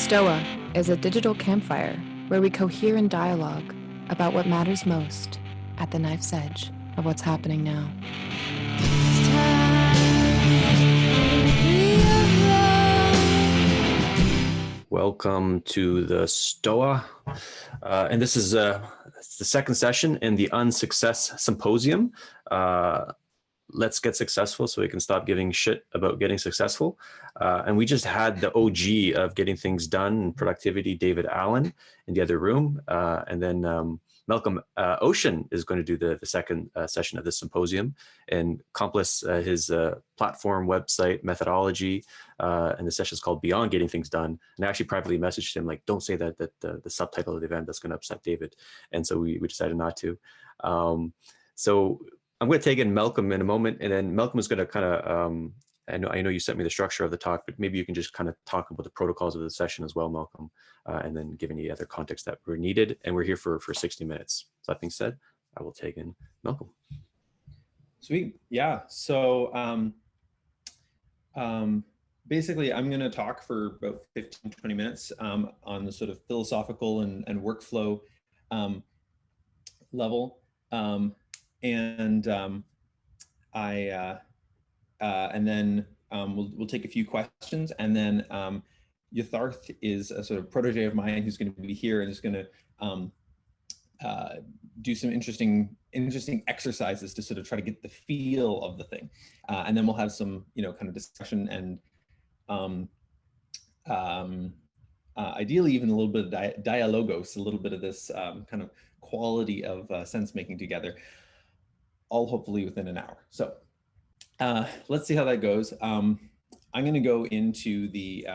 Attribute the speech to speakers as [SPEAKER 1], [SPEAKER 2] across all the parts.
[SPEAKER 1] Stoa is a digital campfire where we cohere in dialogue about what matters most at the knife's edge of what's happening now.
[SPEAKER 2] Welcome to the Stoa, and this is it's the second session in the Unsuccess Symposium. Let's get successful so we can stop giving shit about getting successful. And we just had the OG of getting things done and productivity, David Allen, in the other room. And then Malcolm Ocean is going to do the second session of this symposium. And Complice, his platform, website, methodology, and the session is called Beyond Getting Things Done. And I actually privately messaged him, like, don't say that the subtitle of the event, that's going to upset David. And so we decided not to. So I'm going to take in Malcolm in a moment, and then Malcolm is going to kind of, I know you sent me the structure of the talk, but maybe you can just kind of talk about the protocols of the session as well, Malcolm, and then give any other context that were needed. And we're here for 60 minutes. So that being said, I will take in Malcolm.
[SPEAKER 3] Sweet. Yeah. So basically, I'm going to talk for about 15, 20 minutes on the sort of philosophical and workflow level. And then we'll take a few questions, and then Yatharth is a sort of protege of mine who's going to be here and is going to do some interesting exercises to sort of try to get the feel of the thing, and then we'll have some kind of discussion and ideally even a little bit of dialogos, a little bit of this kind of quality of sense making together, all hopefully within an hour. So let's see how that goes. I'm going to go into the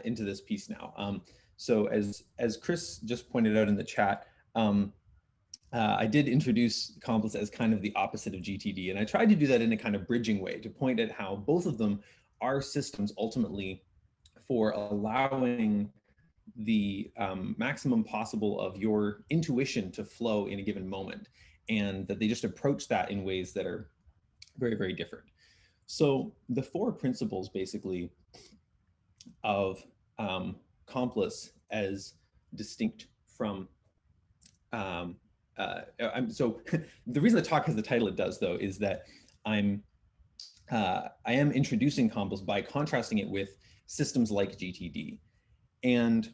[SPEAKER 3] into this piece now. So as Chris just pointed out in the chat, I did introduce Complice as kind of the opposite of GTD, and I tried to do that in a kind of bridging way to point at how both of them are systems ultimately for allowing the maximum possible of your intuition to flow in a given moment, and that they just approach that in ways that are very, very different. So the four principles basically of Complice as distinct from, so the reason the talk has the title it does though, is that I am introducing Complice by contrasting it with systems like GTD. And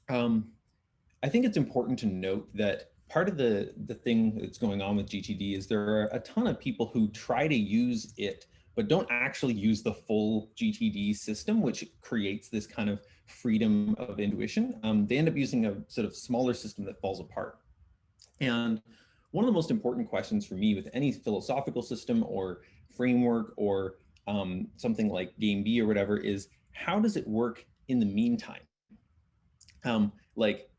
[SPEAKER 3] I think it's important to note that part of the thing that's going on with GTD is there are a ton of people who try to use it, but don't actually use the full GTD system, which creates this kind of freedom of intuition. They end up using a sort of smaller system that falls apart. And one of the most important questions for me with any philosophical system or framework or something like Game B or whatever is, how does it work in the meantime?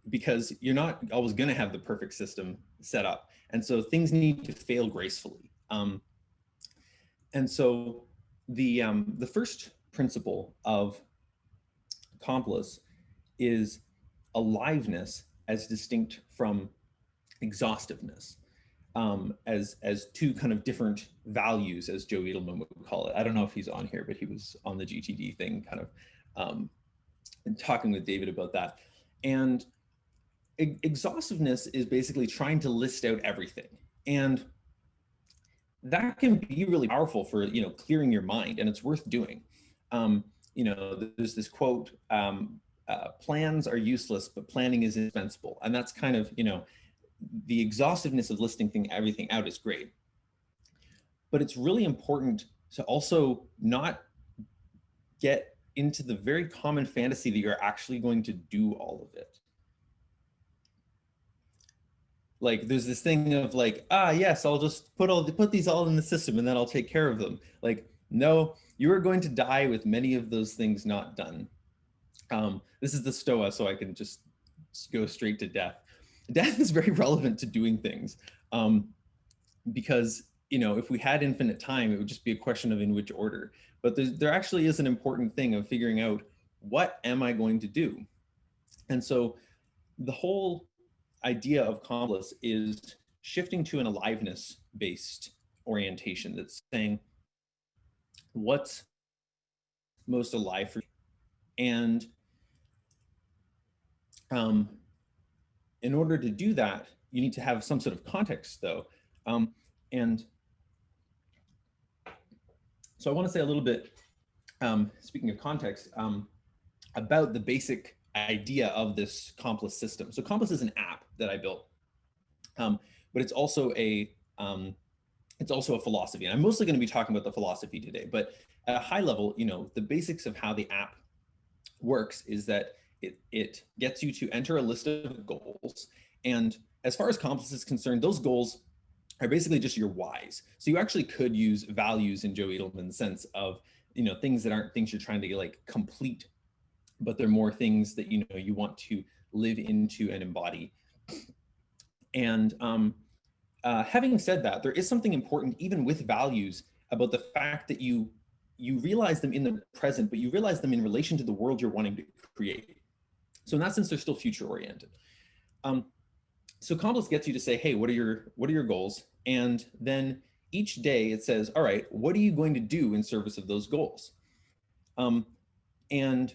[SPEAKER 3] Because you're not always going to have the perfect system set up. And so things need to fail gracefully. And so the first principle of Complice is aliveness as distinct from exhaustiveness, as two kind of different values, as Joe Edelman would call it. I don't know if he's on here, but he was on the GTD thing kind of talking with David about that. And exhaustiveness is basically trying to list out everything, and that can be really powerful for clearing your mind, and it's worth doing. There's this quote: "Plans are useless, but planning is indispensable," and that's kind of the exhaustiveness of listing everything out is great, but it's really important to also not get into the very common fantasy that you're actually going to do all of it. Like there's this thing of like, yes, I'll just put these all in the system and then I'll take care of them. Like, no, you are going to die with many of those things not done. This is the Stoa, so I can just go straight to death. Death is very relevant to doing things, because if we had infinite time, it would just be a question of in which order. But there actually is an important thing of figuring out, what am I going to do? And so the whole idea of Complice is shifting to an aliveness-based orientation that's saying, what's most alive for you? And in order to do that, you need to have some sort of context, though. And so I want to say a little bit, speaking of context, about the basic idea of this Complice system. So Complice is an app that I built, but it's also a philosophy. And I'm mostly going to be talking about the philosophy today. But at a high level, the basics of how the app works is that it gets you to enter a list of goals. And as far as Complice is concerned, those goals are basically just your whys. So you actually could use values in Joe Edelman's sense of, things that aren't things you're trying to like complete, but they're more things that, you want to live into and embody. And having said that, there is something important, even with values, about the fact that you realize them in the present, but you realize them in relation to the world you're wanting to create. So in that sense, they're still future oriented. So Complice gets you to say, hey, what are your goals? And then each day it says, all right, what are you going to do in service of those goals? And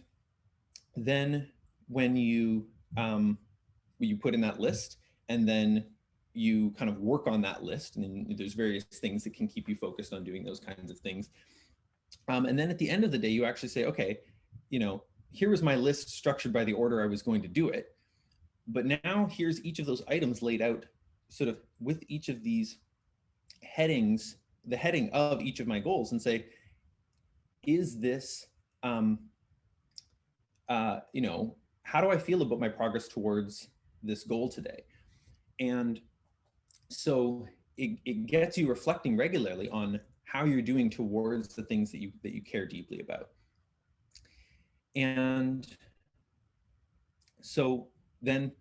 [SPEAKER 3] then when you put in that list, and then you kind of work on that list, and then there's various things that can keep you focused on doing those kinds of things. And then at the end of the day, you actually say, okay, here was my list structured by the order I was going to do it. But now here's each of those items laid out sort of with each of these headings, the heading of each of my goals, and say, is this, how do I feel about my progress towards this goal today? And so it gets you reflecting regularly on how you're doing towards the things that you care deeply about. And so then,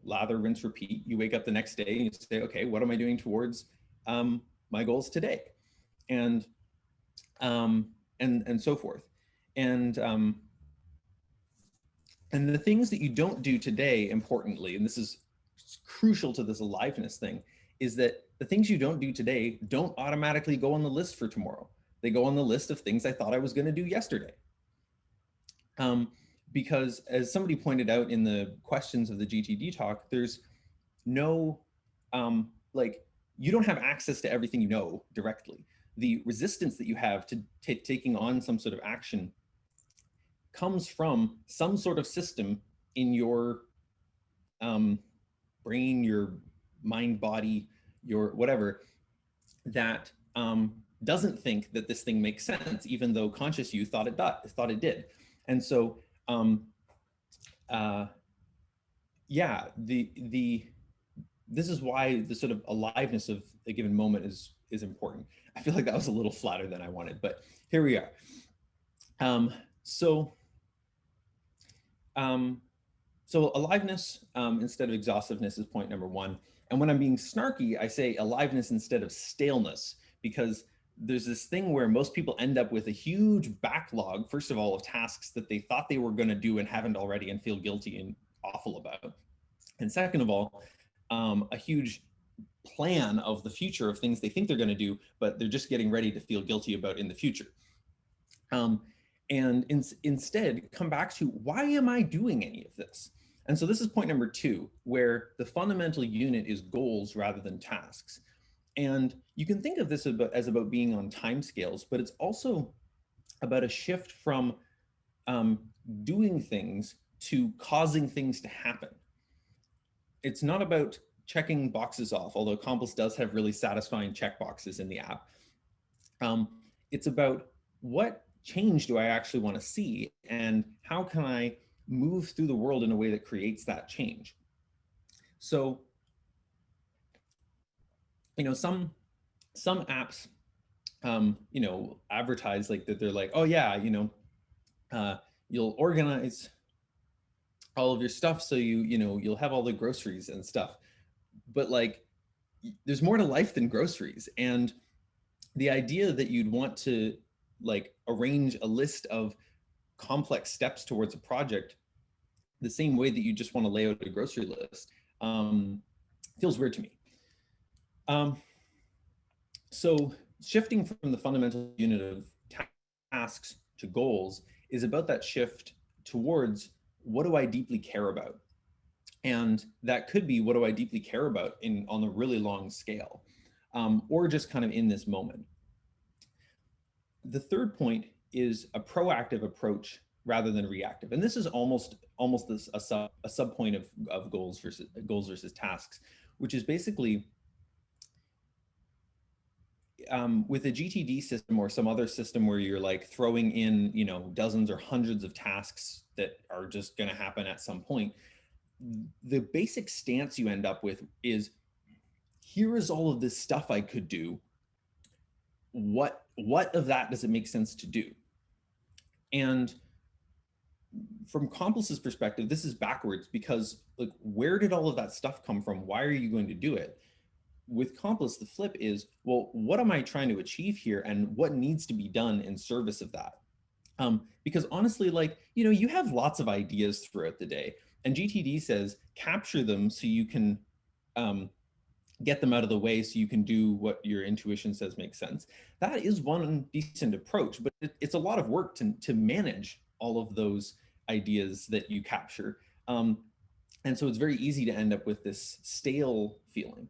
[SPEAKER 3] lather, rinse, repeat. You wake up the next day and you say, okay, what am I doing towards my goals today? And so forth. And the things that you don't do today, importantly, and this is crucial to this aliveness thing, is that the things you don't do today don't automatically go on the list for tomorrow. They go on the list of things I thought I was going to do yesterday. Because as somebody pointed out in the questions of the GTD talk, there's no, you don't have access to everything you know directly. The resistance that you have to taking on some sort of action comes from some sort of system in your brain, your mind, body, your whatever, that doesn't think that this thing makes sense, even though conscious you thought it did. And so, this is why the sort of aliveness of a given moment is important. I feel like that was a little flatter than I wanted, but here we are. So aliveness instead of exhaustiveness is point number one. And when I'm being snarky, I say aliveness instead of staleness, because there's this thing where most people end up with a huge backlog, first of all, of tasks that they thought they were going to do and haven't already and feel guilty and awful about. And second of all, a huge plan of the future of things they think they're going to do, but they're just getting ready to feel guilty about in the future. And instead, come back to, why am I doing any of this? And so this is point number two, where the fundamental unit is goals rather than tasks. And you can think of this as about being on timescales, but it's also about a shift from doing things to causing things to happen. It's not about checking boxes off, although Complice does have really satisfying check boxes in the app. It's about, what change do I actually want to see, and how can I move through the world in a way that creates that change? So, some apps, advertise like that. They're like, oh yeah, you'll organize all of your stuff so you'll have all the groceries and stuff. But like, there's more to life than groceries. And the idea that you'd want to like arrange a list of complex steps towards a project the same way that you just want to lay out a grocery list feels weird to me. So shifting from the fundamental unit of tasks to goals is about that shift towards what do I deeply care about? And that could be what do I deeply care about on a really long scale, or just kind of in this moment. The third point is a proactive approach rather than reactive. And this is almost this, a sub point of goals versus tasks, which is basically with a GTD system or some other system where you're like throwing in, dozens or hundreds of tasks that are just going to happen at some point. The basic stance you end up with is, here is all of this stuff I could do. What of that does it make sense to do? And from Complice's perspective, this is backwards, because like, where did all of that stuff come from? Why are you going to do it? With Complice, the flip is, well, what am I trying to achieve here, and what needs to be done in service of that? Because honestly, like, you have lots of ideas throughout the day, and GTD says capture them so you can get them out of the way, so you can do what your intuition says makes sense. That is one decent approach, but it's a lot of work to manage all of those ideas that you capture. And so it's very easy to end up with this stale feeling.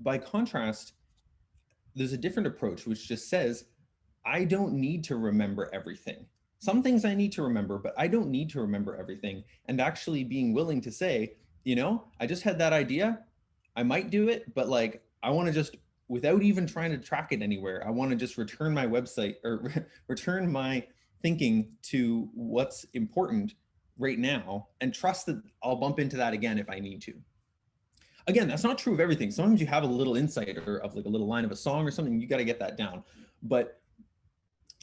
[SPEAKER 3] By contrast, there's a different approach which just says, I don't need to remember everything. Some things I need to remember, but I don't need to remember everything. And actually being willing to say, I just had that idea, I might do it, but like, I want to just, without even trying to track it anywhere, I want to just return my website or return my thinking to what's important right now, and trust that I'll bump into that again if I need to. Again, that's not true of everything. Sometimes you have a little insight or of like a little line of a song or something, you got to get that down. But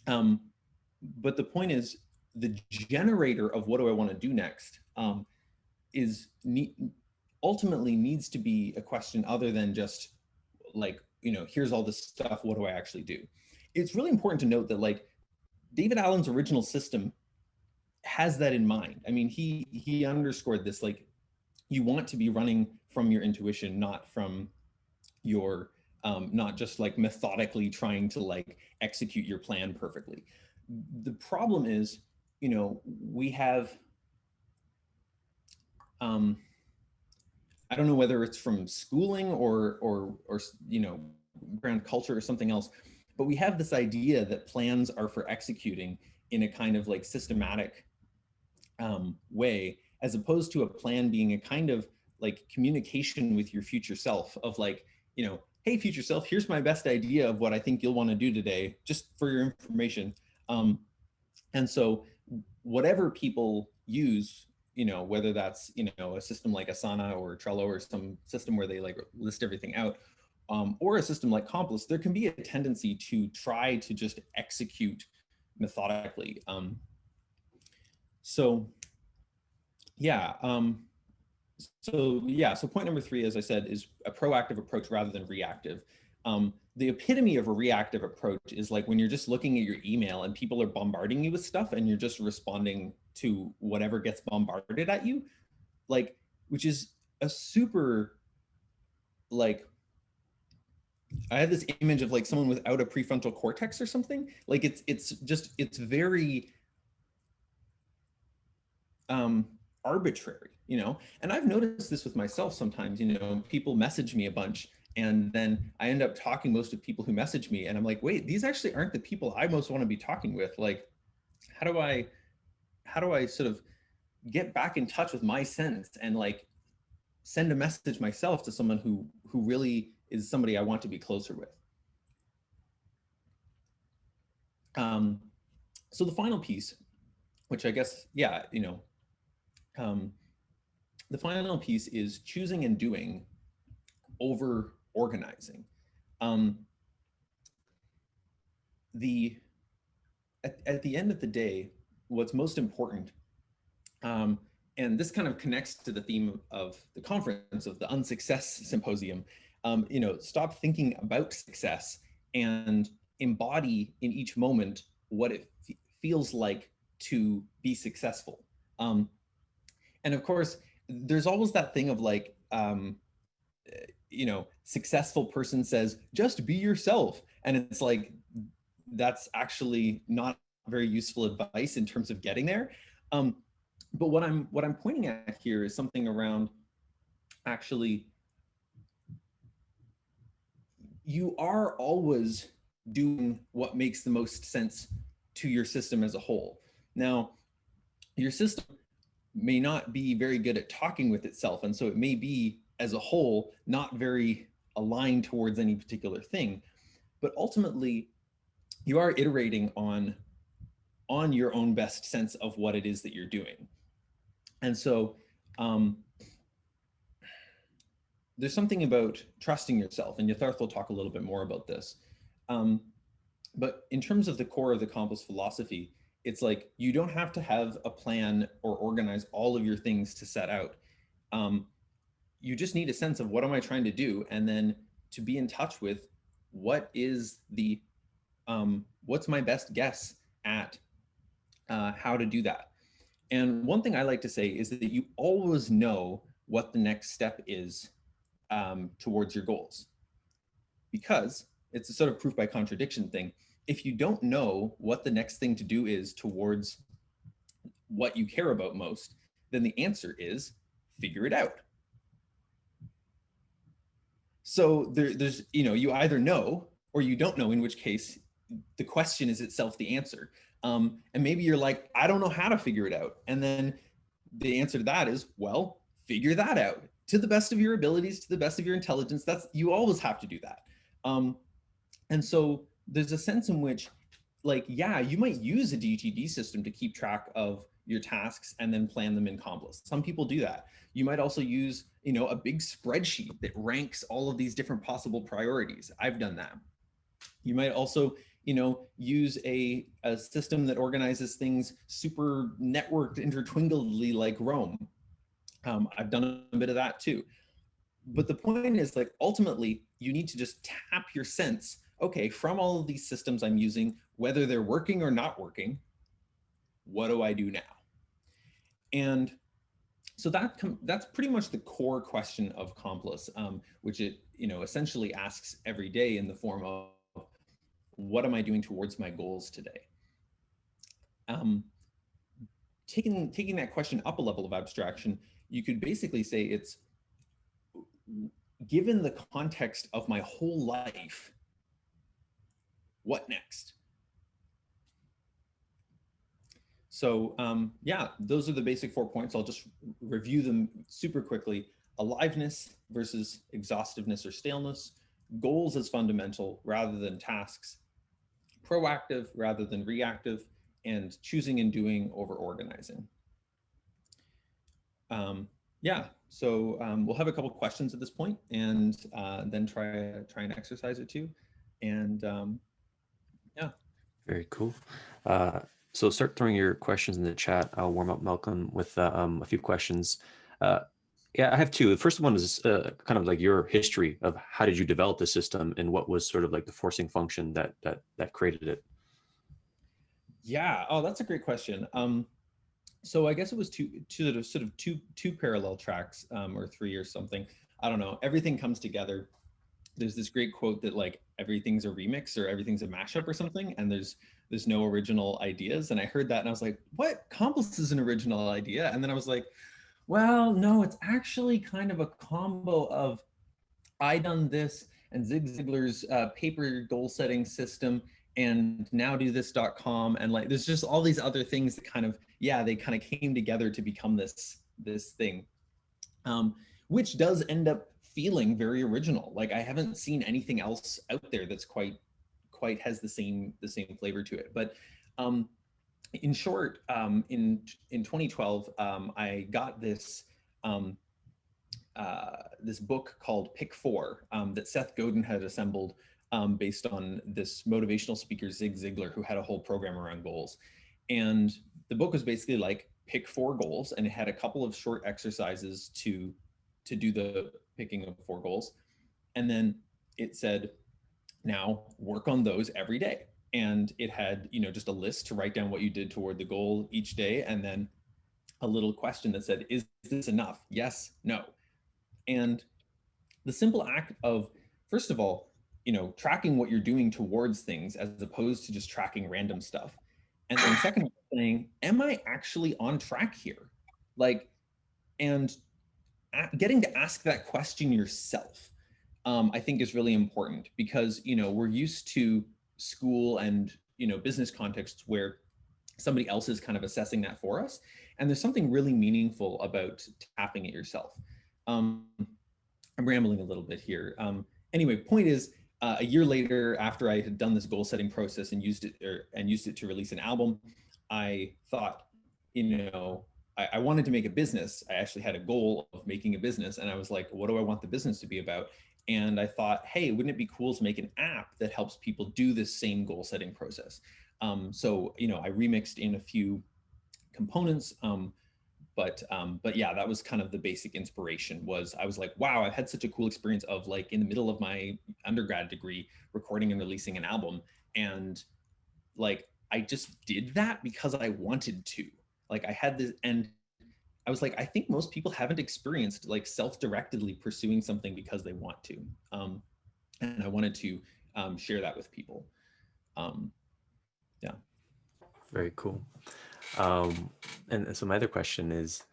[SPEAKER 3] the point is, the generator of what do I want to do next ultimately needs to be a question other than just like, here's all this stuff, what do I actually do? It's really important to note that like David Allen's original system has that in mind. I mean, he underscored this, like, you want to be running from your intuition, not from your, not just like methodically trying to like execute your plan perfectly. The problem is, we have, I don't know whether it's from schooling or brand culture or something else, but we have this idea that plans are for executing in a kind of like systematic way, as opposed to a plan being a kind of like communication with your future self of like, hey, future self, here's my best idea of what I think you'll want to do today, just for your information. And so whatever people use, whether that's, a system like Asana or Trello or some system where they like list everything out, or a system like Complice, there can be a tendency to try to just execute methodically. So point number 3, as I said, is a proactive approach rather than reactive. The epitome of a reactive approach is like when you're just looking at your email and people are bombarding you with stuff and you're just responding to whatever gets bombarded at you, like, which is a super, like, I had this image of like someone without a prefrontal cortex or something. Like it's very arbitrary, and I've noticed this with myself sometimes. People message me a bunch, and then I end up talking most of people who message me, and I'm like, wait, these actually aren't the people I most want to be talking with. Like, how do I sort of get back in touch with my sense and like send a message myself to someone who really is somebody I want to be closer with? So the final piece, which I guess, the final piece is choosing and doing over organizing. At the end of the day, what's most important, and this kind of connects to the theme of the conference, of the Unsuccess Symposium, stop thinking about success and embody in each moment what it feels like to be successful. And of course, there's always that thing of like, successful person says, just be yourself. And it's like, that's actually not very useful advice in terms of getting there. But what I'm pointing at here is something around, actually, you are always doing what makes the most sense to your system as a whole. Now, your system may not be very good at talking with itself, and so it may be, as a whole, not very aligned towards any particular thing. But ultimately, you are iterating on your own best sense of what it is that you're doing. And so there's something about trusting yourself, and Yatharth will talk a little bit more about this. But in terms of the core of the Complice philosophy, it's like, you don't have to have a plan or organize all of your things to set out. You just need a sense of, what am I trying to do? And then to be in touch with, what is the, what's my best guess at how to do that. And one thing I like to say is that you always know what the next step is towards your goals, because it's a sort of proof by contradiction thing. If you don't know what the next thing to do is towards what you care about most, then the answer is figure it out. So there's, you either know or you don't know, in which case the question is itself the answer. And maybe you're like, I don't know how to figure it out. And then the answer to that is, well, figure that out to the best of your abilities, to the best of your intelligence. You always have to do that. And so there's a sense in which, like, yeah, you might use a DTD system to keep track of your tasks and then plan them in Complice. Some people do that. You might also use, a big spreadsheet that ranks all of these different possible priorities. I've done that. You might also, use a system that organizes things super networked intertwinedly, like Rome. I've done a bit of that too. But the point is, like, ultimately, you need to just tap your sense. Okay, from all of these systems I'm using, whether they're working or not working, what do I do now? And so that's pretty much the core question of Complice, which it essentially asks every day in the form of, what am I doing towards my goals today? Taking that question up a level of abstraction, you could basically say it's, given the context of my whole life, what next? So yeah, those are the basic 4 points. I'll just review them super quickly. Aliveness versus exhaustiveness or staleness. Goals as fundamental rather than tasks. Proactive rather than reactive. And choosing and doing over organizing. Yeah, so we'll have a couple questions at this point, and then try an exercise or two. And yeah.
[SPEAKER 2] Very cool. So start throwing your questions in the chat. I'll warm up Malcolm with a few questions. Yeah, I have two. The first one is kind of like your history of how did you develop the system, and what was sort of like the forcing function that created it.
[SPEAKER 3] Yeah. Oh, that's a great question. So I guess it was two parallel tracks, or three or something. I don't know. Everything comes together. There's this great quote that, like, everything's a remix or everything's a mashup or something, and there's no original ideas. And I heard that and I was like, what? Complice is an original idea? And then I was like, well, no, it's actually kind of a combo of I done this and Zig Ziglar's paper goal setting system and nowdothis.com, and like there's just all these other things that kind of, yeah, they kind of came together to become this thing, which does end up feeling very original. Like, I haven't seen anything else out there that's quite has the same flavor to it. But in short, in 2012, I got this this book called Pick 4 that Seth Godin had assembled based on this motivational speaker, Zig Ziglar, who had a whole program around goals. And the book was basically like, pick 4 goals, and it had a couple of short exercises to do the picking of 4 goals. And then it said, now work on those every day. And it had, just a list to write down what you did toward the goal each day, and then a little question that said, is this enough? Yes, no. And the simple act of, first of all, tracking what you're doing towards things as opposed to just tracking random stuff, And then second, saying, am I actually on track here? Like, and getting to ask that question yourself, I think is really important, because, you know, we're used to school and, you know, business contexts where somebody else is kind of assessing that for us. And there's something really meaningful about tapping it yourself. I'm rambling a little bit here. Anyway, point is, a year later, after I had done this goal setting process and used it to release an album, I thought, you know, I wanted to make a business. I actually had a goal of making a business, and I was like, what do I want the business to be about? And I thought, hey, wouldn't it be cool to make an app that helps people do this same goal setting process? So, you know, I remixed in a few components, but yeah, that was kind of the basic inspiration. Was I was like, wow, I've had such a cool experience of, like, in the middle of my undergrad degree, recording and releasing an album, and like I just did that because I wanted to. Like, I had this, and I was like, I think most people haven't experienced like self-directedly pursuing something because they want to, and I wanted to share that with people. Yeah.
[SPEAKER 2] Very cool. And so my other question is,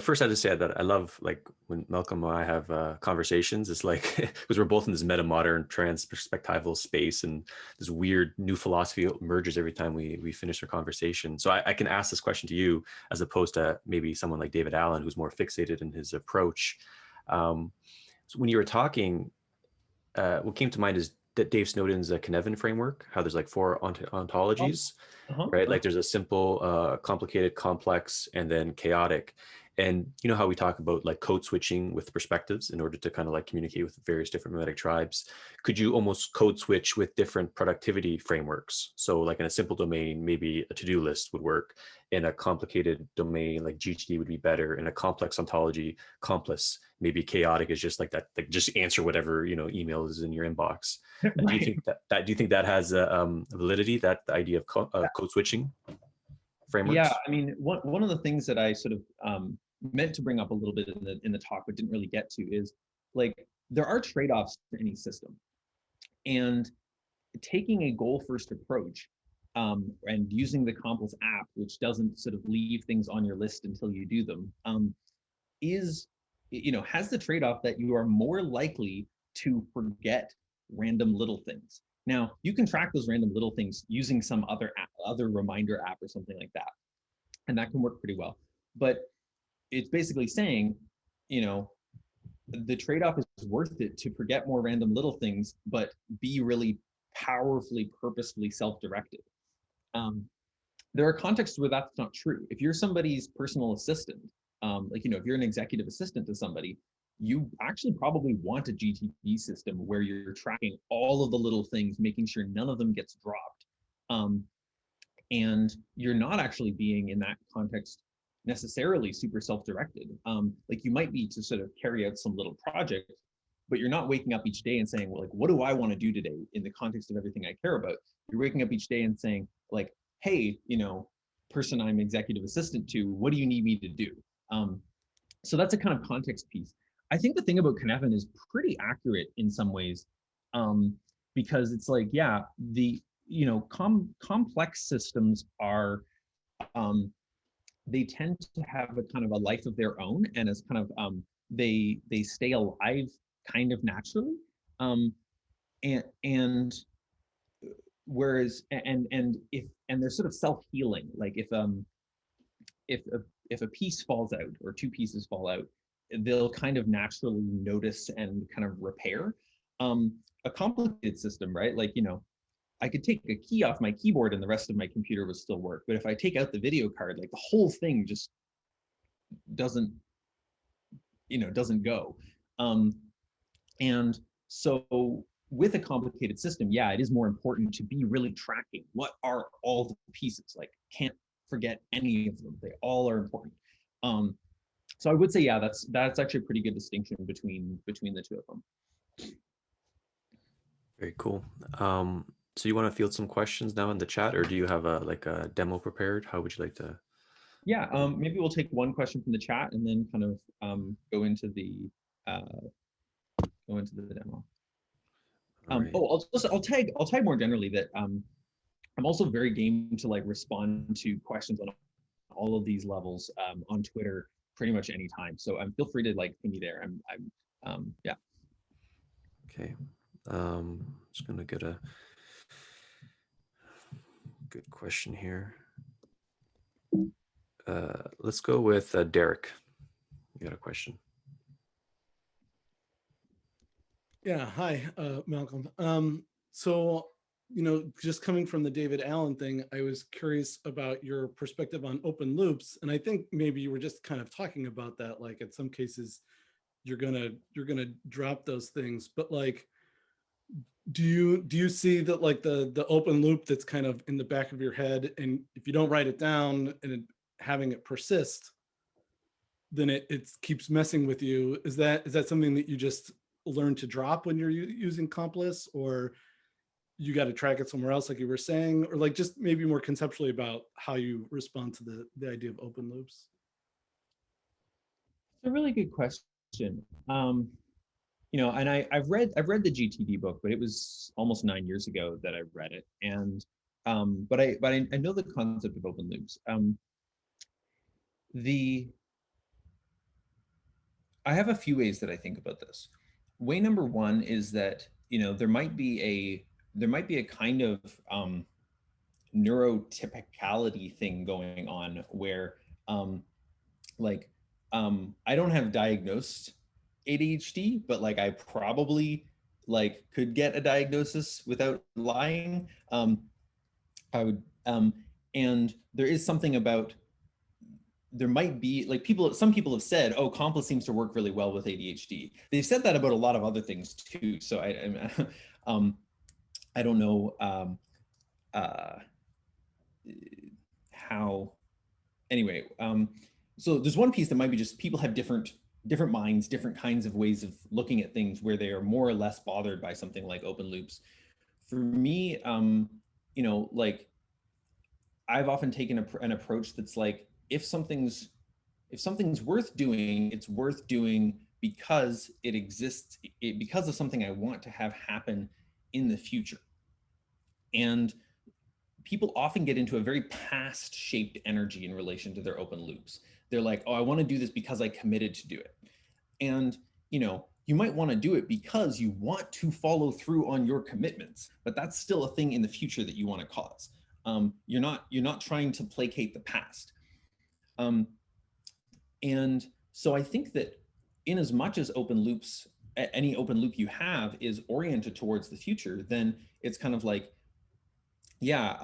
[SPEAKER 2] first I just say that I love, like, when Malcolm and I have conversations, it's like, because we're both in this meta-modern trans-perspectival space, and this weird new philosophy emerges every time we finish our conversation. So I can ask this question to you, as opposed to maybe someone like David Allen, who's more fixated in his approach. So when you were talking, what came to mind is that Dave Snowden's Cynefin framework, how there's like 4 ontologies, right? Like there's a simple, complicated, complex, and then chaotic. And you know how we talk about like code switching with perspectives in order to kind of like communicate with various different mimetic tribes. Could you almost code switch with different productivity frameworks? So like in a simple domain, maybe a to-do list would work. In a complicated domain, like GTD would be better. In a complex ontology, Complice, maybe chaotic is just like that, like just answer whatever, you know, email is in your inbox.
[SPEAKER 3] Right.
[SPEAKER 2] Do you think do you think that has validity, that the idea of code switching frameworks?
[SPEAKER 3] Yeah, I mean, one of the things that I sort of meant to bring up a little bit in the talk, but didn't really get to, is like there are trade-offs to any system, and taking a goal-first approach, and using the Complice app, which doesn't sort of leave things on your list until you do them, is, you know, has the trade-off that you are more likely to forget random little things. Now, you can track those random little things using some other app, other reminder app or something like that, and that can work pretty well. But it's basically saying, you know, the trade-off is worth it to forget more random little things, but be really powerfully, purposefully self-directed. There are contexts where that's not true. If you're somebody's personal assistant, like, you know, if you're an executive assistant to somebody, you actually probably want a GTD system where you're tracking all of the little things, making sure none of them gets dropped. And you're not actually being, in that context, necessarily super self-directed. Like, you might be to sort of carry out some little project, but you're not waking up each day and saying, well, like, what do I want to do today in the context of everything I care about? You're waking up each day and saying, like, hey, you know, person I'm executive assistant to, what do you need me to do? So that's a kind of context piece. I think the thing about Cynefin is pretty accurate in some ways, because it's like, yeah, the, you know, complex systems are, they tend to have a kind of a life of their own, and as kind of, they stay alive kind of naturally, and whereas, and if, and they're sort of self-healing. Like if a piece falls out, or 2 pieces fall out, they'll kind of naturally notice and kind of repair. A complicated system, right? Like, you know, I could take a key off my keyboard and the rest of my computer would still work. But if I take out the video card, like the whole thing just doesn't, you know, doesn't go. And so with a complicated system, yeah, it is more important to be really tracking what are all the pieces. Like, can't forget any of them. They all are important. So I would say, yeah, that's actually a pretty good distinction between the two of them.
[SPEAKER 2] Very cool. So you want to field some questions now in the chat, or do you have a demo prepared? How would you like to?
[SPEAKER 3] Yeah, maybe we'll take one question from the chat and then kind of go into the demo.
[SPEAKER 2] Right.
[SPEAKER 3] Oh, I'll tag more generally that I'm also very game to like respond to questions on all of these levels on Twitter pretty much anytime. So feel free to like ping me there. Yeah.
[SPEAKER 2] Okay. Just gonna get a good question here. Let's go with Derek. You got a question?
[SPEAKER 4] Yeah, hi, Malcolm. So, just coming from the David Allen thing, I was curious about your perspective on open loops, and I think maybe you were just kind of talking about that. Like, in some cases, you're gonna drop those things, but like, do you see that like the open loop that's kind of in the back of your head, and if you don't write it down having it persist, then it keeps messing with you. Is that something that you just learn to drop when you're using Complice, or you got to track it somewhere else, like you were saying, or like just maybe more conceptually about how you respond to the idea of open loops?
[SPEAKER 3] It's a really good question. And I've read the GTD book, but it was almost 9 years ago that I read it. And but I know the concept of open loops. I have a few ways that I think about this. Way number one is that there might be a kind of neurotypicality thing going on where I don't have diagnosed ADHD, but like I probably like could get a diagnosis without lying. I would and there is something about, there might be like some people have said, oh, Complice seems to work really well with ADHD. They've said that about a lot of other things too. So I don't know how. Anyway, so there's one piece that might be just people have different minds, different kinds of ways of looking at things where they are more or less bothered by something like open loops. For me, like I've often taken an approach that's like, if something's worth doing, it's worth doing because it exists, because of something I want to have happen in the future. And people often get into a very past shaped energy in relation to their open loops. They're like, oh, I want to do this because I committed to do it. And, you might want to do it because you want to follow through on your commitments, but that's still a thing in the future that you want to cause. You're not trying to placate the past. And so I think that in as much as open loops, any open loop you have is oriented towards the future, then it's kind of like, yeah,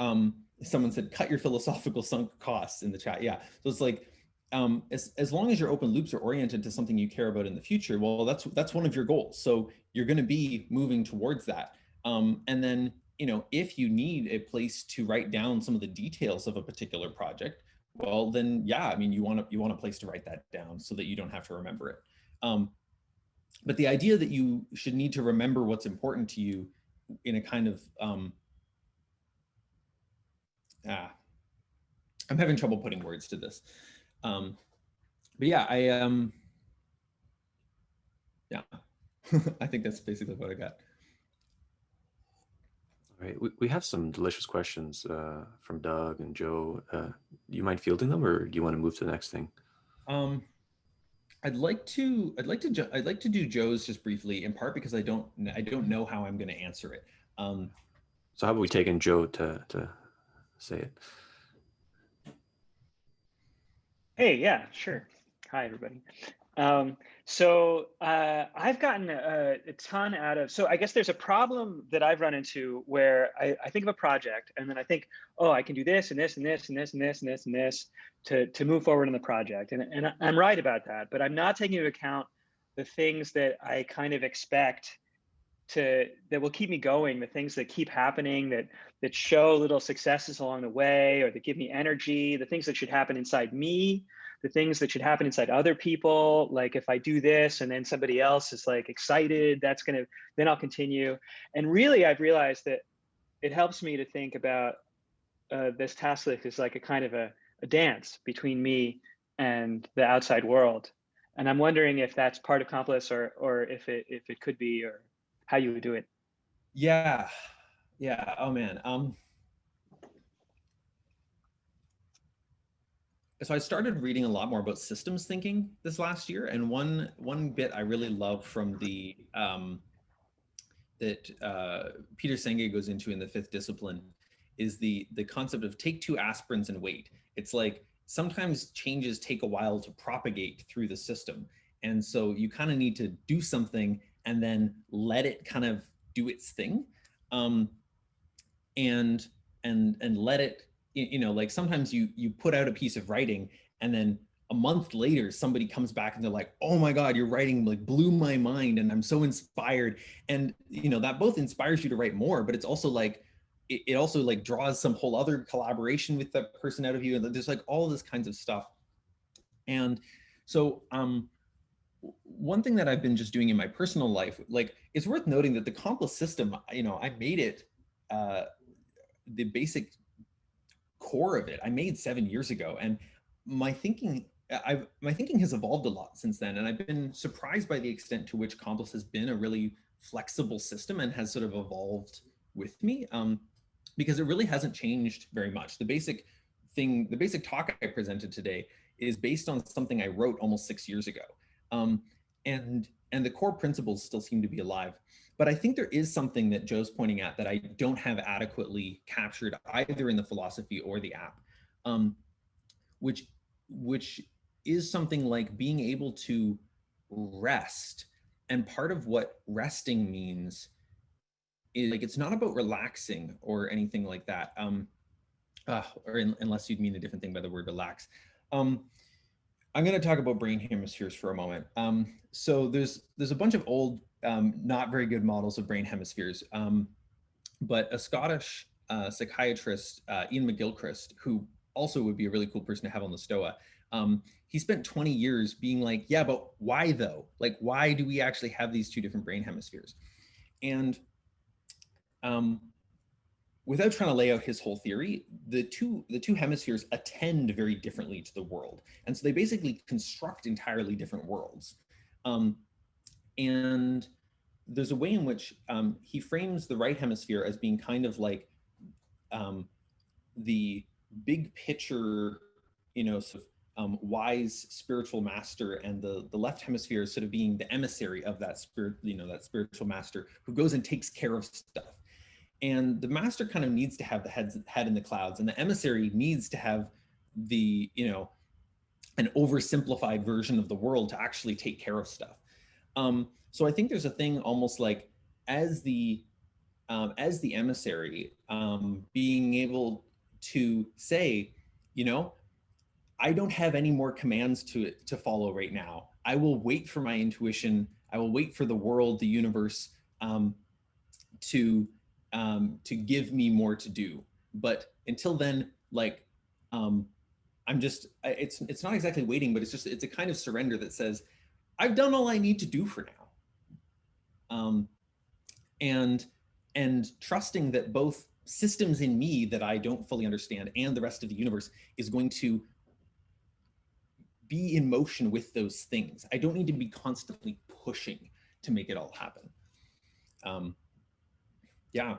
[SPEAKER 3] someone said, cut your philosophical sunk costs in the chat. Yeah, so it's like, as long as your open loops are oriented to something you care about in the future, well, that's one of your goals. So you're going to be moving towards that. And then, if you need a place to write down some of the details of a particular project, well, then yeah, I mean, you want a place to write that down so that you don't have to remember it. But the idea that you should need to remember what's important to you in a kind of I'm having trouble putting words to this. But yeah, yeah, I think that's basically what I got.
[SPEAKER 2] All right, we have some delicious questions from Doug and Joe. Do you mind fielding them, or do you want to move to the next thing?
[SPEAKER 3] I'd like to do Joe's just briefly, in part because I don't know how I'm going to answer it.
[SPEAKER 2] So how about we take in Joe to say it?
[SPEAKER 5] Hey, yeah, sure. Hi, everybody. So I've gotten a ton out of, so I guess there's a problem that I've run into where I think of a project and then I think, oh, I can do this and this and this and this and this and this and this to move forward in the project. And I'm right about that, but I'm not taking into account the things that I kind of expect that will keep me going, the things that keep happening, that show little successes along the way, or that give me energy, the things that should happen inside me, the things that should happen inside other people. Like if I do this and then somebody else is like excited, then I'll continue. And really, I've realized that it helps me to think about this task list as like a kind of a dance between me and the outside world. And I'm wondering if that's part of Complice or if it could be, or how you would do it.
[SPEAKER 3] Yeah. Oh man. so I started reading a lot more about systems thinking this last year, and one bit I really love from the that Peter Senge goes into in the fifth discipline is the concept of take 2 aspirins and wait. It's like sometimes changes take a while to propagate through the system, and so you kind of need to do something and then let it kind of do its thing, and let it, you know, like sometimes you put out a piece of writing and then a month later somebody comes back and they're like, oh my God, your writing like blew my mind and I'm so inspired. And you know, that both inspires you to write more, but it's also like it also like draws some whole other collaboration with that person out of you, and there's like all this kinds of stuff. And so one thing that I've been just doing in my personal life, like it's worth noting that the Complice system, you know, I made it the basic core of it I made 7 years ago, and my thinking has evolved a lot since then, and I've been surprised by the extent to which Complice has been a really flexible system and has sort of evolved with me, because it really hasn't changed very much. The basic talk I presented today is based on something I wrote almost 6 years ago, and the core principles still seem to be alive. But I think there is something that Joe's pointing at that I don't have adequately captured either in the philosophy or the app, which is something like being able to rest. And part of what resting means is like, it's not about relaxing or anything like that, unless you'd mean a different thing by the word relax. I'm going to talk about brain hemispheres for a moment. So there's a bunch of old, not very good models of brain hemispheres, but a Scottish psychiatrist, Ian McGilchrist, who also would be a really cool person to have on the STOA. He spent 20 years being like, yeah, but why though? Like, why do we actually have these 2 different brain hemispheres? And without trying to lay out his whole theory, the two hemispheres attend very differently to the world. And so they basically construct entirely different worlds. And there's a way in which he frames the right hemisphere as being kind of like the big picture, you know, sort of wise spiritual master, and the left hemisphere is sort of being the emissary of that spirit, you know, that spiritual master who goes and takes care of stuff. And the master kind of needs to have the head in the clouds, and the emissary needs to have the, you know, an oversimplified version of the world to actually take care of stuff. So I think there's a thing almost like as the emissary, being able to say, you know, I don't have any more commands to follow right now. I will wait for my intuition. I will wait for the world, the universe, to give me more to do. But until then, like, I'm just, it's not exactly waiting, but it's a kind of surrender that says, I've done all I need to do for now. And trusting that both systems in me that I don't fully understand and the rest of the universe is going to be in motion with those things. I don't need to be constantly pushing to make it all happen. Yeah,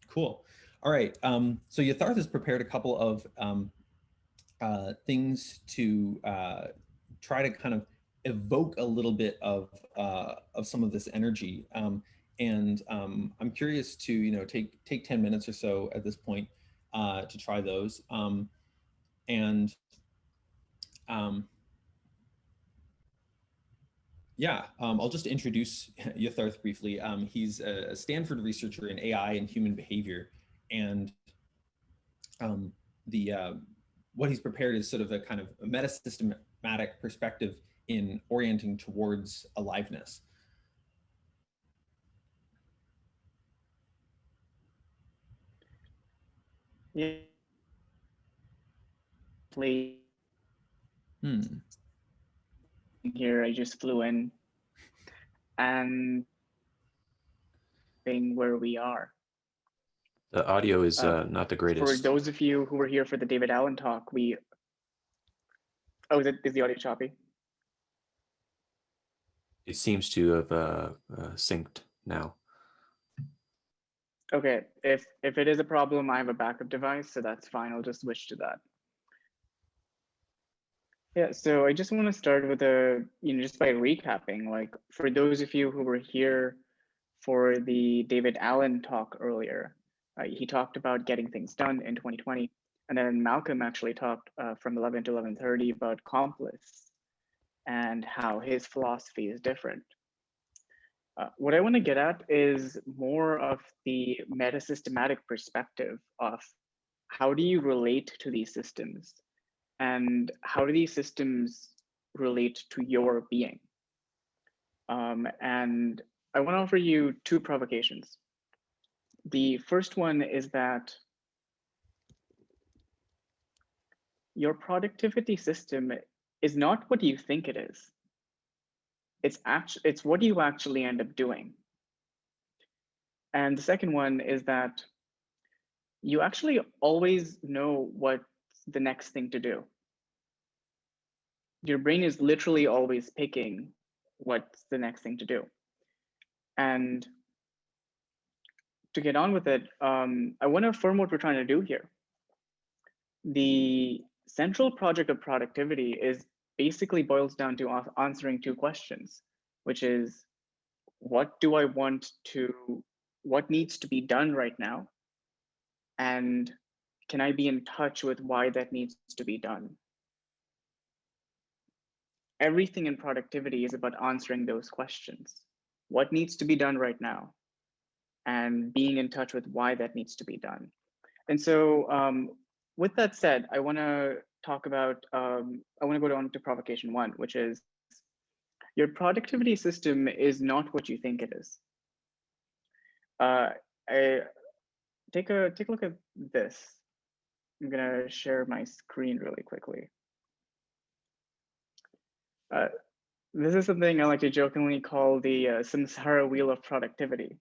[SPEAKER 3] cool. All right, so Yatharth has prepared a couple of things to try to kind of evoke a little bit of some of this energy. And I'm curious to, you know, take 10 minutes or so at this point to try those. Yeah, I'll just introduce Yatharth briefly. He's a Stanford researcher in AI and human behavior, and what he's prepared is sort of a kind of a meta-systematic perspective in orienting towards aliveness.
[SPEAKER 5] Yeah. Here, I just flew in and being where we are.
[SPEAKER 2] The audio is not the greatest.
[SPEAKER 5] For those of you who were here for the David Allen talk, is the audio choppy?
[SPEAKER 2] It seems to have synced now.
[SPEAKER 5] Okay, if it is a problem, I have a backup device, so that's fine. I'll just switch to that.
[SPEAKER 6] Yeah, so I just want to start with just by recapping, like for those of you who were here for the David Allen talk earlier, he talked about getting things done in 2020. And then Malcolm actually talked from 11 to 11:30 about Complice and how his philosophy is different. What I want to get at is more of the meta-systematic perspective of how do you relate to these systems and how do these systems relate to your being? And I want to offer you two provocations. The first one is that your productivity system is not what you think it is. It's what you actually end up doing. And the second one is that you actually always know what's the next thing to do. Your brain is literally always picking what's the next thing to do. And to get on with it, I want to affirm what we're trying to do here. The central project of productivity is basically boils down to answering two questions, which is what needs to be done right now? And can I be in touch with why that needs to be done? Everything in productivity is about answering those questions. What needs to be done right now? And being in touch with why that needs to be done. And so with that said, I want to talk about, I want to go on to provocation one, which is your productivity system is not what you think it is. Take a look at this. I'm gonna share my screen really quickly. This is something I like to jokingly call the samsara wheel of productivity.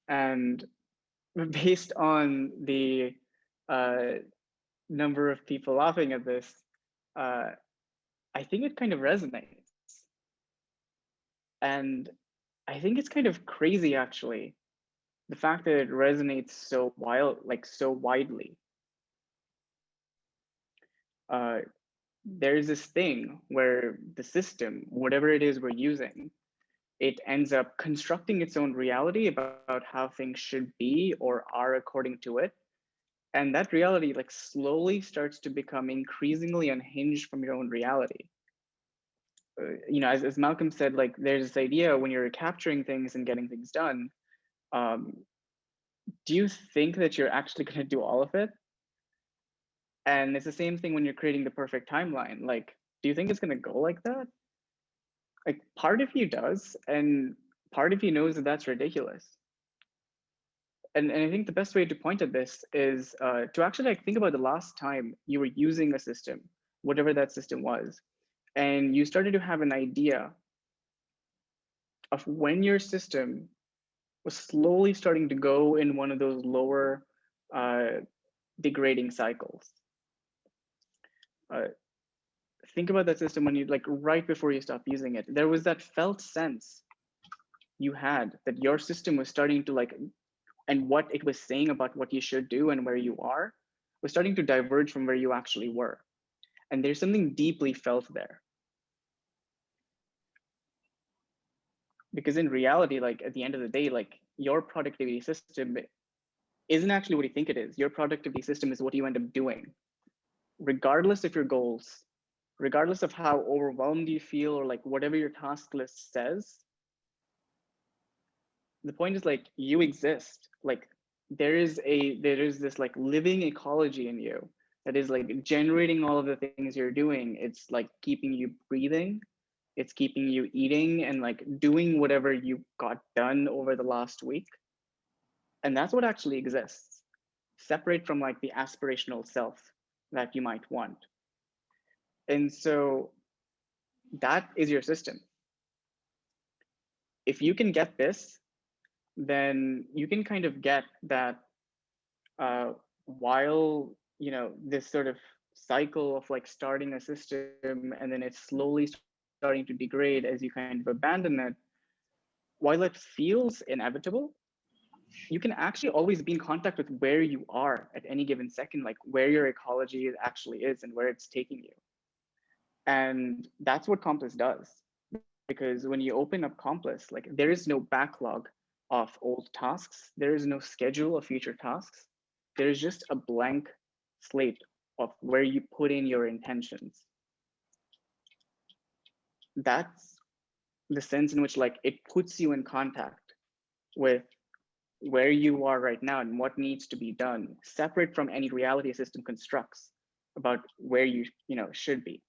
[SPEAKER 6] And based on the number of people laughing at this, I think it kind of resonates. And I think it's kind of crazy, actually, the fact that it resonates so widely. There's this thing where the system, whatever it is we're using, it ends up constructing its own reality about how things should be or are according to it. And that reality like slowly starts to become increasingly unhinged from your own reality. As Malcolm said, like there's this idea when you're capturing things and getting things done, do you think that you're actually going to do all of it? And it's the same thing when you're creating the perfect timeline. Like, do you think it's going to go like that? Like part of you does, and part of you knows that that's ridiculous. And I think the best way to point at this is to actually like think about the last time you were using a system, whatever that system was, and you started to have an idea of when your system was slowly starting to go in one of those lower degrading cycles. Think about that system when you like right before you stop using it. There was that felt sense you had that your system was starting to like, and what it was saying about what you should do and where you are was starting to diverge from where you actually were. And there's something deeply felt there. Because in reality, like at the end of the day, like your productivity system isn't actually what you think it is. Your productivity system is what you end up doing. Regardless of your goals, regardless of how overwhelmed you feel or like whatever your task list says, the point is like you exist. Like there is this like living ecology in you that is like generating all of the things you're doing. It's like keeping you breathing. It's keeping you eating and like doing whatever you got done over the last week. And that's what actually exists, separate from like the aspirational self that you might want. And so that is your system. If you can get this, then you can kind of get that while, this sort of cycle of like starting a system and then it's slowly starting to degrade as you kind of abandon it, while it feels inevitable, you can actually always be in contact with where you are at any given second, like where your ecology actually is and where it's taking you. And that's what Complice does. Because when you open up Complice, like there is no backlog of old tasks. There is no schedule of future tasks. There's just a blank slate of where you put in your intentions. That's the sense in which like it puts you in contact with where you are right now and what needs to be done, separate from any reality system constructs about where you should be.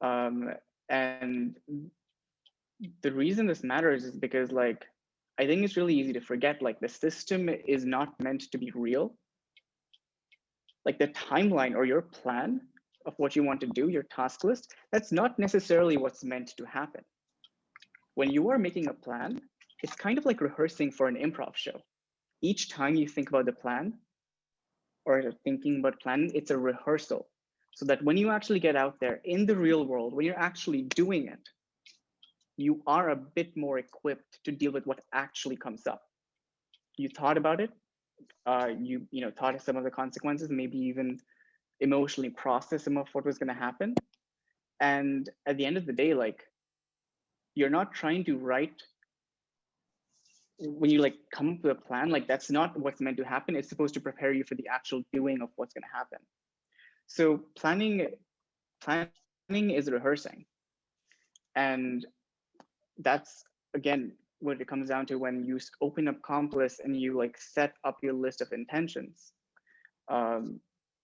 [SPEAKER 6] And the reason this matters is because like I think it's really easy to forget like the system is not meant to be real. Like the timeline or your plan of what you want to do, your task list, that's not necessarily what's meant to happen. When you are making a plan, it's kind of like rehearsing for an improv show. Each time you think about the plan or thinking about planning, it's a rehearsal. So that when you actually get out there in the real world, when you're actually doing it, you are a bit more equipped to deal with what actually comes up. You thought about it, you thought of some of the consequences, maybe even emotionally process some of what was going to happen. And at the end of the day, like you're not trying to write, when you like come up with a plan, like that's not what's meant to happen. It's supposed to prepare you for the actual doing of what's going to happen. So planning is rehearsing. And that's, again, what it comes down to when you open up Complice and you like set up your list of intentions.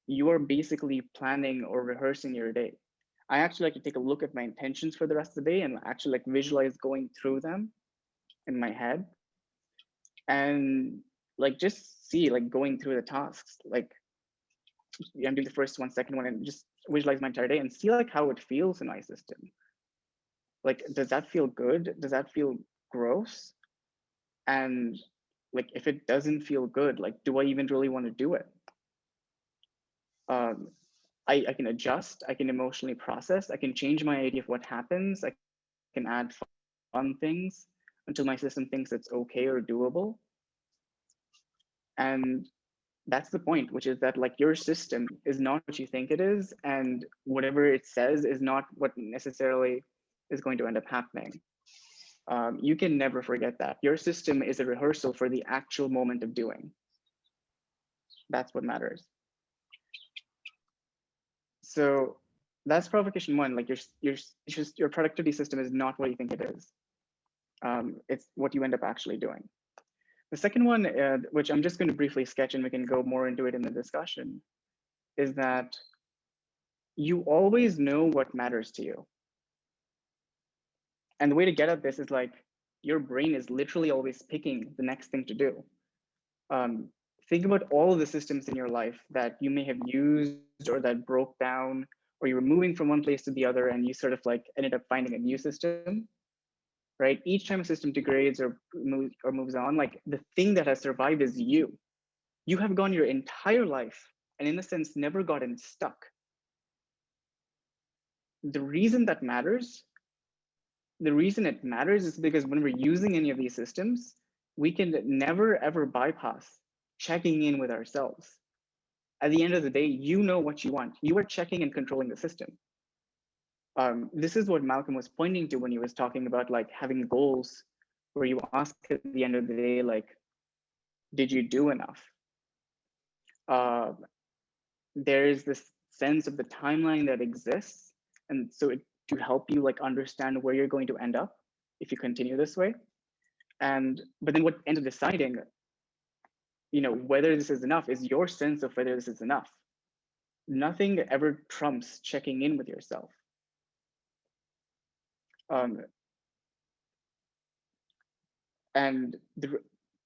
[SPEAKER 6] You are basically planning or rehearsing your day. I actually like to take a look at my intentions for the rest of the day and actually like visualize going through them in my head. And like just see like going through the tasks, like I'm doing the first one, second one, and just visualize my entire day and see like how it feels in my system. Like, does that feel good? Does that feel gross? And like, if it doesn't feel good, like, do I even really want to do it? I can adjust, I can emotionally process, I can change my idea of what happens, I can add fun things until my system thinks it's okay or doable. And that's the point, which is that like your system is not what you think it is, and whatever it says is not what necessarily is going to end up happening. You can never forget that. Your system is a rehearsal for the actual moment of doing. That's what matters. So that's provocation one. Like your productivity system is not what you think it is. It's what you end up actually doing. The second one, which I'm just going to briefly sketch and we can go more into it in the discussion, is that you always know what matters to you. And the way to get at this is like your brain is literally always picking the next thing to do. Think about all of the systems in your life that you may have used or that broke down, or you were moving from one place to the other and you sort of like ended up finding a new system, right? Each time a system degrades or moves on, like the thing that has survived is you. You have gone your entire life and in a sense never gotten stuck. The reason it matters is because when we're using any of these systems, we can never ever bypass checking in with ourselves. At the end of the day, you know what you want. You are checking and controlling the system. This is what Malcolm was pointing to when he was talking about like having goals where you ask at the end of the day, like, did you do enough? There is this sense of the timeline that exists. And so to help you like understand where you're going to end up if you continue this way. But then what ends up deciding, whether this is enough is your sense of whether this is enough. Nothing ever trumps checking in with yourself. And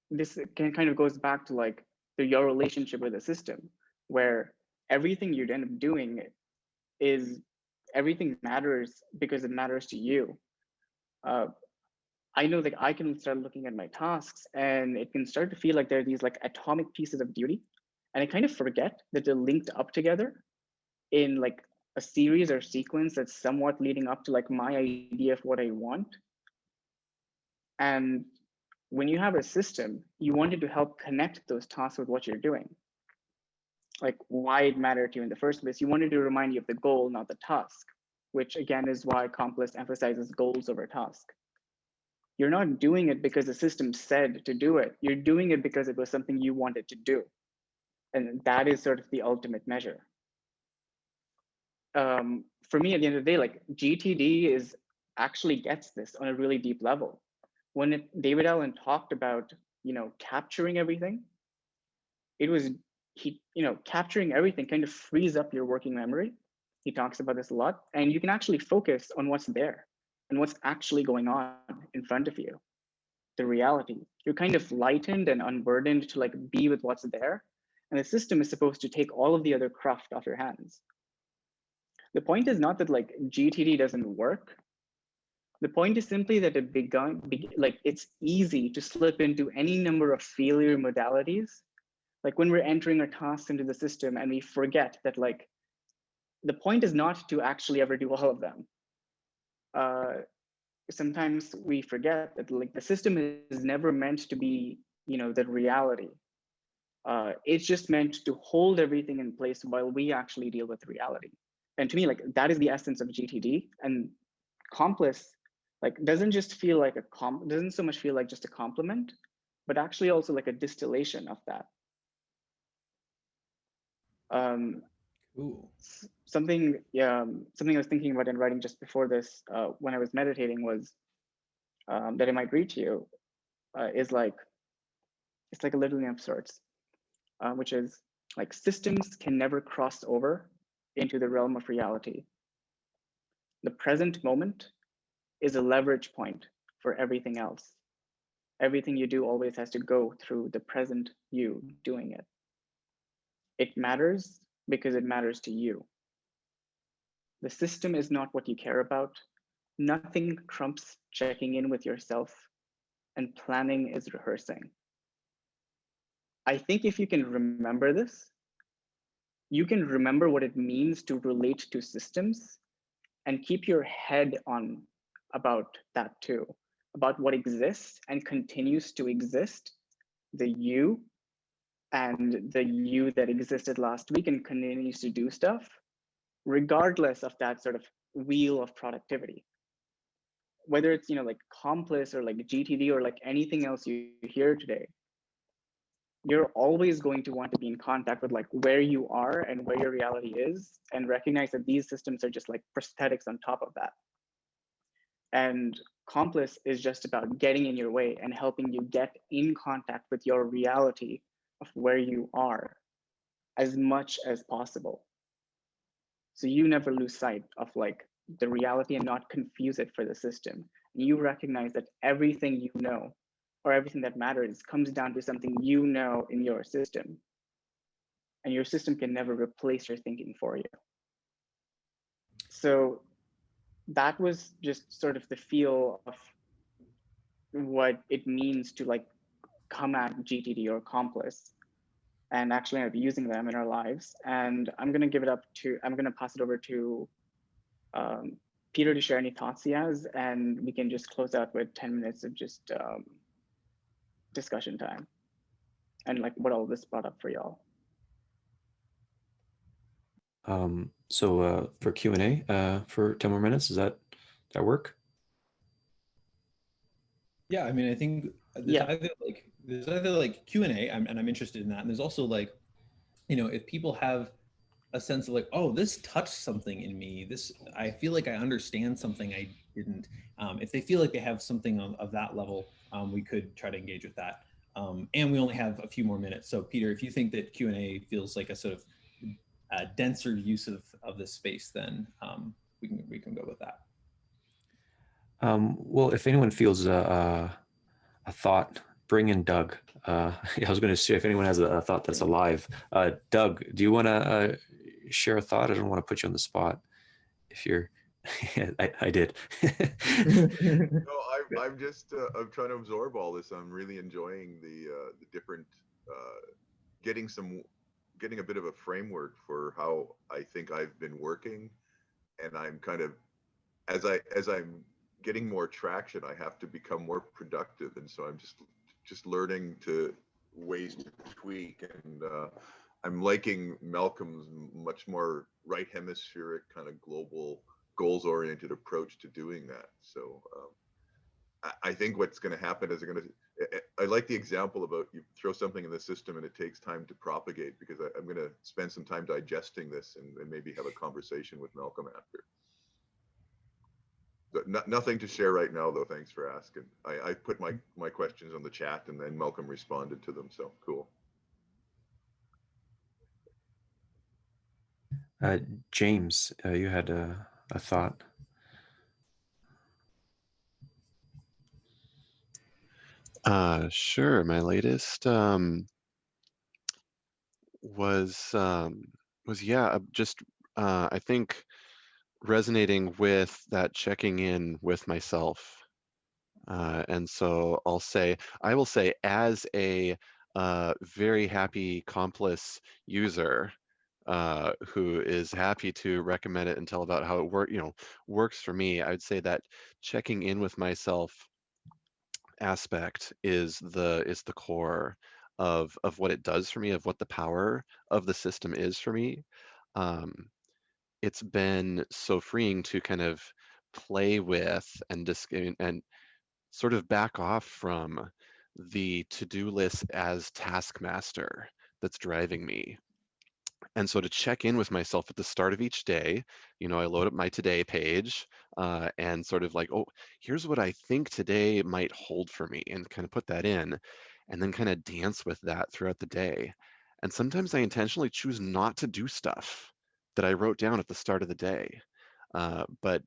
[SPEAKER 6] this kind of goes back to like your relationship with the system, where everything you'd end up doing is everything matters because it matters to you. I know that I can start looking at my tasks and it can start to feel like there are these like atomic pieces of duty. And I kind of forget that they're linked up together in like a series or sequence that's somewhat leading up to like my idea of what I want. And When you have a system, you want it to help connect those tasks with what you're doing. Like why it mattered to you in the first place. You wanted to remind you of the goal, not the task, which again is why Complice emphasizes goals over task. You're not doing it because the system said to do it. You're doing it because it was something you wanted to do. And that is sort of the ultimate measure. For me, at the end of the day, like GTD is actually gets this on a really deep level. When David Allen talked about, capturing everything, it was, capturing everything kind of frees up your working memory. He talks about this a lot, and you can actually focus on what's there and what's actually going on in front of you, the reality. You're kind of lightened and unburdened to like be with what's there. And the system is supposed to take all of the other craft off your hands. The point is not that like GTD doesn't work. The point is simply that it's easy to slip into any number of failure modalities. Like when we're entering our tasks into the system and we forget that like, the point is not to actually ever do all of them. Sometimes we forget that like the system is never meant to be, the reality. It's just meant to hold everything in place while we actually deal with reality. And to me, like that is the essence of GTD. And Complice like doesn't so much feel like just a compliment, but actually also like a distillation of that.
[SPEAKER 3] Ooh.
[SPEAKER 6] Something I was thinking about in writing just before this, when I was meditating, was that I might read to you, is like, it's like a litany of sorts, which is like systems can never cross over into the realm of reality. The present moment is a leverage point for everything else. Everything you do always has to go through the present you doing it. It matters because it matters to you. The system is not what you care about. Nothing trumps checking in with yourself, and planning is rehearsing. I think if you can remember this, you can remember what it means to relate to systems and keep your head on about that too, about what exists and continues to exist, the you and the you that existed last week and continues to do stuff, regardless of that sort of wheel of productivity. Whether it's, like Complice or like GTD or like anything else you hear today, you're always going to want to be in contact with like where you are and where your reality is, and recognize that these systems are just like prosthetics on top of that. And Complice is just about getting in your way and helping you get in contact with your reality of where you are as much as possible. So you never lose sight of like the reality and not confuse it for the system. You recognize that everything you know, or everything that matters, comes down to something you know in your system. And your system can never replace your thinking for you. So that was just sort of the feel of what it means to like come at GTD or Complice and actually end up using them in our lives. And I'm going to pass it over to Peter to share any thoughts he has, and we can just close out with 10 minutes of just discussion time and like what all this brought up for y'all.
[SPEAKER 2] So for Q&A for 10 more minutes, does that work?
[SPEAKER 3] Yeah, I mean, I think there's either like Q&A, and I'm interested in that. And there's also like, if people have a sense of like, oh, this touched something in me. I feel like I understand something I didn't. If they feel like they have something of that level, we could try to engage with that. And we only have a few more minutes. So Peter, if you think that Q&A feels like a sort of denser use of this space, then we can go with that.
[SPEAKER 2] Well, if anyone feels a thought, bring in Doug. I was going to say if anyone has a thought that's alive. Doug, do you want to share a thought? I don't want to put you on the spot. If you're, I did.
[SPEAKER 7] No, I'm just I'm trying to absorb all this. I'm really enjoying the different getting a bit of a framework for how I think I've been working, and I'm kind of as I'm getting more traction, I have to become more productive, and so I'm just just learning to ways to tweak, and I'm liking Malcolm's much more right hemispheric kind of global goals oriented approach to doing that. So I think what's going to happen is I like the example about you throw something in the system and it takes time to propagate, because I'm going to spend some time digesting this and maybe have a conversation with Malcolm after. But nothing to share right now, though. Thanks for asking. I put my questions on the chat and then Malcolm responded to them. So cool.
[SPEAKER 2] James, you had a thought.
[SPEAKER 8] Sure. My latest was yeah, just I think resonating with that checking in with myself. And so I will say, as a very happy Complice user who is happy to recommend it and tell about how it works for me, I would say that checking in with myself aspect is the core of what it does for me, of what the power of the system is for me. It's been so freeing to kind of play with and sort of back off from the to-do list as taskmaster that's driving me. And so to check in with myself at the start of each day, I load up my today page and sort of like, oh, here's what I think today might hold for me, and kind of put that in, and then kind of dance with that throughout the day. And sometimes I intentionally choose not to do stuff that I wrote down at the start of the day. But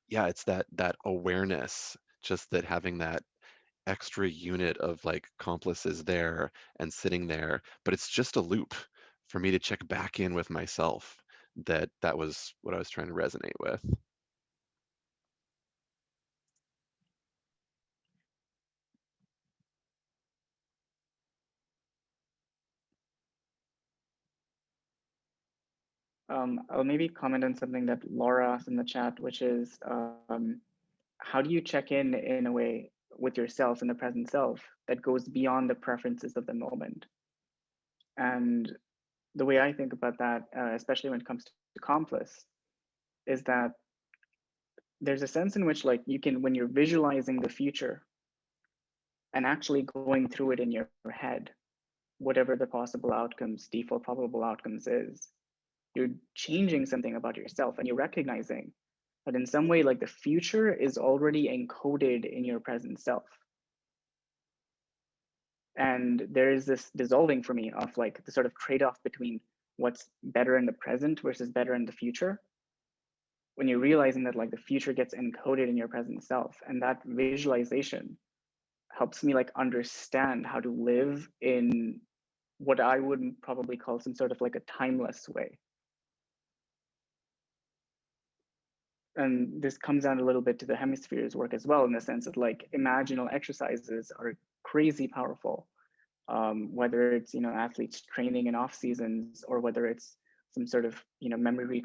[SPEAKER 8] yeah, it's that awareness, just that having that extra unit of like Complices there and sitting there, but it's just a loop for me to check back in with myself. That was what I was trying to resonate with.
[SPEAKER 6] I'll maybe comment on something that Laura asked in the chat, which is how do you check in a way with yourself in the present self that goes beyond the preferences of the moment? And the way I think about that, especially when it comes to Complice, is that there's a sense in which, like, you can, when you're visualizing the future and actually going through it in your head, whatever the possible outcomes, default probable outcomes is, you're changing something about yourself, and you're recognizing that in some way, like, the future is already encoded in your present self. And there is this dissolving for me of like the sort of trade-off between what's better in the present versus better in the future, when you're realizing that like the future gets encoded in your present self. And that visualization helps me like understand how to live in what I would probably call some sort of like a timeless way. And this comes down a little bit to the hemispheres work as well, in the sense that like imaginal exercises are crazy powerful. Whether it's athletes training in off seasons, or whether it's some sort of memory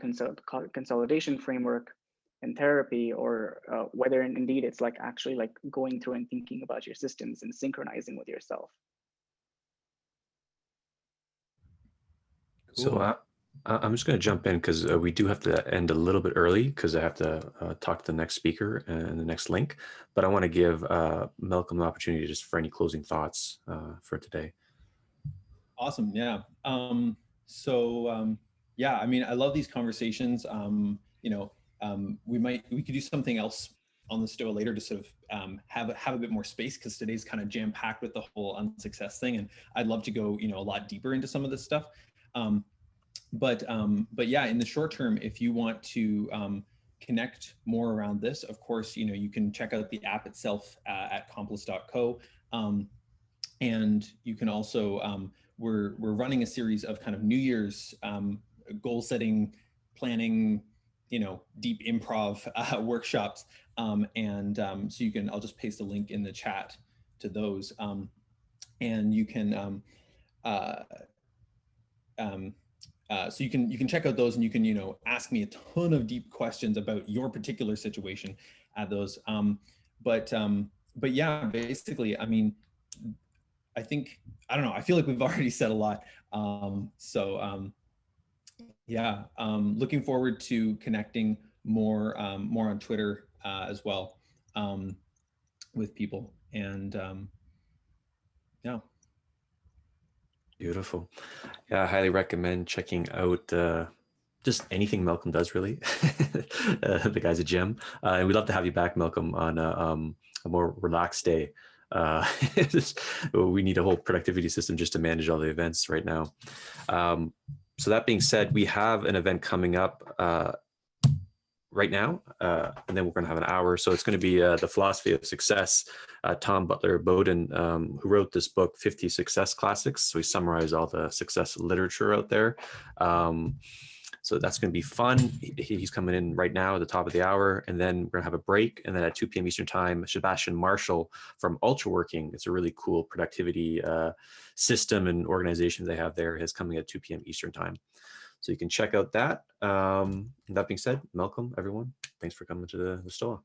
[SPEAKER 6] consolidation framework in therapy, or whether indeed it's like actually like going through and thinking about your systems and synchronizing with yourself.
[SPEAKER 2] So I'm just going to jump in because we do have to end a little bit early because I have to talk to the next speaker and the next link. But I want to give Malcolm the opportunity just for any closing thoughts for today.
[SPEAKER 3] Awesome. Yeah. Yeah, I mean, I love these conversations. We could do something else on the Stoa later to sort of have a bit more space, because today's kind of jam packed with the whole Unsuccess thing, and I'd love to go a lot deeper into some of this stuff. But yeah, in the short term, if you want to connect more around this, of course, you can check out the app itself at complice.co, and you can also we're running a series of kind of New Year's goal setting, planning, deep improv workshops, so you can, I'll just paste a link in the chat to those, and you can so you can check out those, and you can ask me a ton of deep questions about your particular situation at those. But yeah, basically, I mean, I think, I don't know, I feel like we've already said a lot. Yeah, looking forward to connecting more on Twitter as well with people. And yeah.
[SPEAKER 2] Beautiful. Yeah, I highly recommend checking out just anything Malcolm does, really. The guy's a gem. And we'd love to have you back, Malcolm, on a more relaxed day. We need a whole productivity system just to manage all the events right now. So that being said, we have an event coming up right now, and then we're going to have an hour. So it's going to be the philosophy of success. Tom Butler Bowden, who wrote this book, 50 Success Classics. So he summarized all the success literature out there. So that's going to be fun. He's coming in right now at the top of the hour, and then we're going to have a break. And then at 2 p.m. Eastern time, Sebastian Marshall from Ultra Working, it's a really cool productivity system and organization they have there, is coming at 2 p.m. Eastern time. So you can check out that. That being said, Malcolm, everyone, thanks for coming to the STOA.